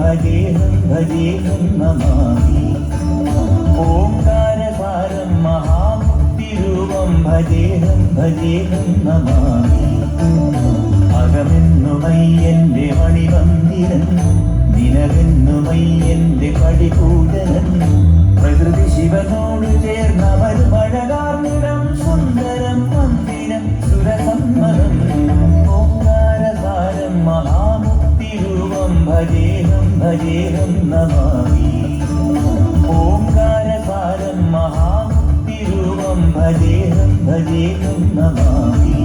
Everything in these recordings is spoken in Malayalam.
ഭജേഹം ഭജേഹം നമാമി. ഓംകാരസാരം മഹാമുക്തിരൂപം ഭജേഹം ഭജേഹം നമാമി. അകമെന്നുമയ്യന്റെ മണിമന്ദിരൻ, നിനവെന്നുമയ്യന്റെ പടിപൂജനൻ. പ്രകൃതി ശിവനോട് ചേർന്നവരുമഴകാർന്നിടം സുന്ദരം മന്ദിരം സുരസമ്മതം. ഓംകാരസാരം മഹാമുക്തിരൂപം ഭജേഹം ഭജേഹം നമാമി. ഓംകാരസാരം മഹാമുക്തിരൂപം ഭജേഹം ഭജേഹം നമാമി.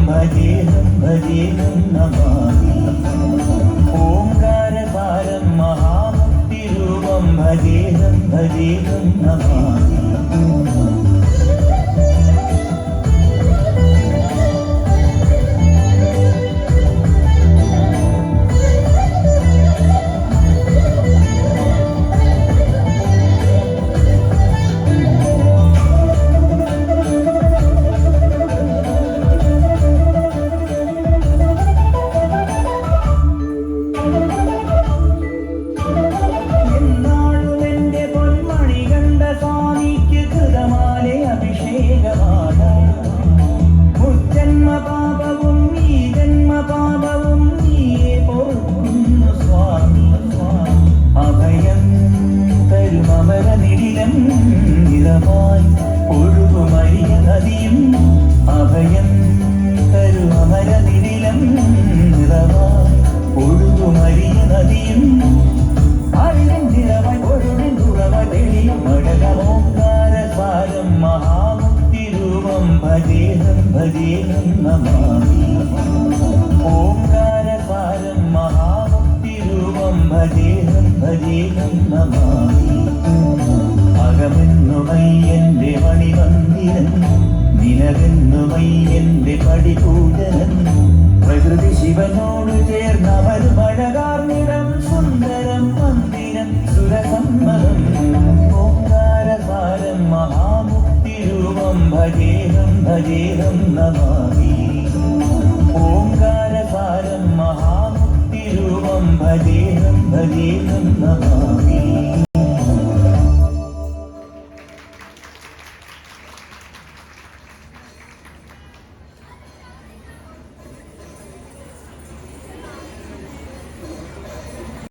ഭജേഹം ഭജേഹം നമാമി. ഓംകാരസാരം മഹാമുക്തിരൂപം ഭജേഹം ഭജേഹം നമാമി. ഒഴുകുമരിയ നദിയും അഭയം തരും അമരനിടിലം നിറവായി. ഒഴുകുമരിയ നദിയും അറിവിൻ നിറവായി ഒഴുകിൻ തുറവായി തെളിയും മഴകമോംകാരസാരം മഹാമുക്തിരൂപം ഭജേഹം ഭജേഹം നമാമി. ഓംകാരസാരം മഹാമുക്തിരൂപം ഭജേഹം ഭജേഹം നമാമി. അകമെന്നുമയ്യന്റെ മണിമന്ദിരൻ, നിനവെന്നുമയ്യന്റെ പടിപൂജനൻ. പ്രകൃതി ശിവനോട് ചേർന്നവരുമഴകാർന്നിടം സുന്ദരം മന്ദിരം സുരസമ്മതം. ഓംകാരസാരം മഹാമുക്തിരൂപം ഭജേഹം ഭജേഹം നമാമി. ഓംകാരസാരം മഹാമുക്തിരൂപം ഭജേഹം ഭജേഹം നമാമി.